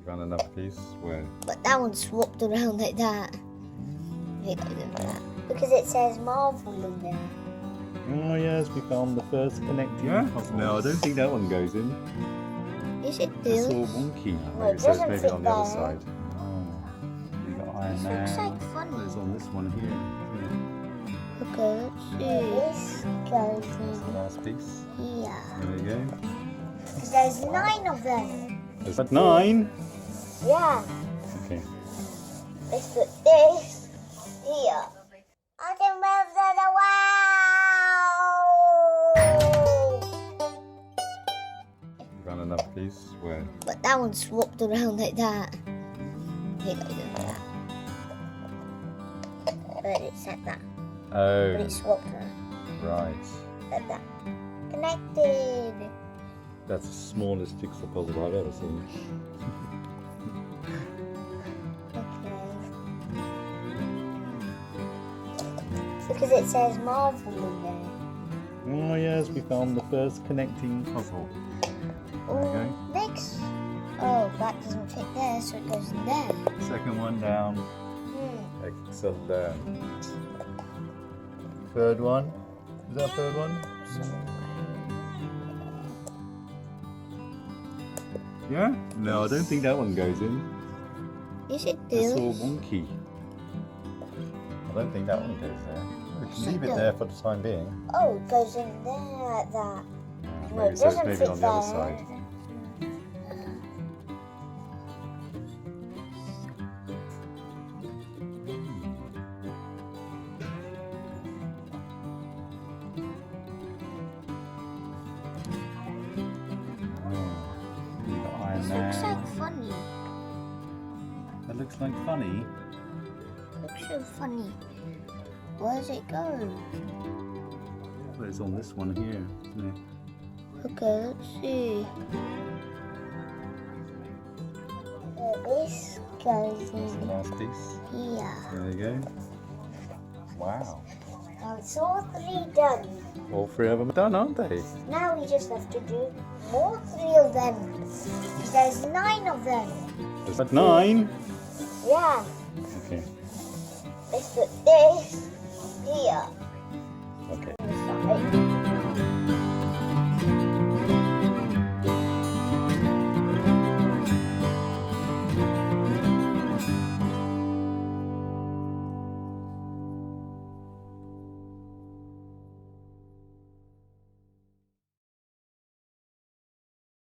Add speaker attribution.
Speaker 1: Found another piece. Where?
Speaker 2: But that one's swapped around like that. It goes in that. Because it says Marvel in there.
Speaker 1: Oh yes, we found the first connecting puzzle. No, I don't think that one goes in.
Speaker 2: Yes, it
Speaker 1: It's
Speaker 2: does.
Speaker 1: all wonky.
Speaker 2: No, it
Speaker 1: So it's
Speaker 2: doesn't
Speaker 1: maybe
Speaker 2: fit
Speaker 1: on the other
Speaker 2: there.
Speaker 1: side. Oh. You got Iron
Speaker 2: This
Speaker 1: Man.
Speaker 2: looks like fun.
Speaker 1: There's on this one here.
Speaker 2: Okay, let's see. This goes
Speaker 1: That's the last piece.
Speaker 2: here.
Speaker 1: There you go.
Speaker 2: Because there's 9 of them.
Speaker 1: There's 9.
Speaker 2: Yeah.
Speaker 1: Okay.
Speaker 2: Let's put this here. I can move that away.
Speaker 1: Found another piece. Where?
Speaker 2: But that one's swapped around like that. It goes in that. But it's like that. But
Speaker 1: Oh,
Speaker 2: it's swapped around
Speaker 1: right.
Speaker 2: like that. Connected.
Speaker 1: That's the smallest jigsaw puzzle I've ever seen.
Speaker 2: Okay. Because it says Marvel in there.
Speaker 1: Oh yes, we found the first connecting puzzle. There you go.
Speaker 2: Next. Oh, that doesn't fit there, so it goes in there.
Speaker 1: Second one down. Excellent. Third one. Is that third one? Yeah? No, I don't think that one goes in.
Speaker 2: Yes, it
Speaker 1: It's
Speaker 2: does.
Speaker 1: all wonky. I don't think that one goes there. We can leave it there for the time being.
Speaker 2: Oh, it goes in there like that. No,
Speaker 1: Maybe,
Speaker 2: it
Speaker 1: so it's
Speaker 2: doesn't
Speaker 1: maybe
Speaker 2: fit
Speaker 1: on the other
Speaker 2: there.
Speaker 1: side. You got Iron
Speaker 2: This
Speaker 1: Man.
Speaker 2: looks like funny.
Speaker 1: That looks like funny.
Speaker 2: Looks so funny. Where does it go?
Speaker 1: But it's on this one here, isn't it?
Speaker 2: Okay, let's see. This goes
Speaker 1: That's the
Speaker 2: in
Speaker 1: last piece.
Speaker 2: here.
Speaker 1: There you go. Wow.
Speaker 2: Now it's all 3 done.
Speaker 1: All 3 of them are done, aren't they?
Speaker 2: Now we just have to do more 3 of them. There's 9 of them.
Speaker 1: There's 9.
Speaker 2: Yeah.
Speaker 1: Okay.
Speaker 2: Let's put this here.
Speaker 1: Okay.
Speaker 2: Sorry.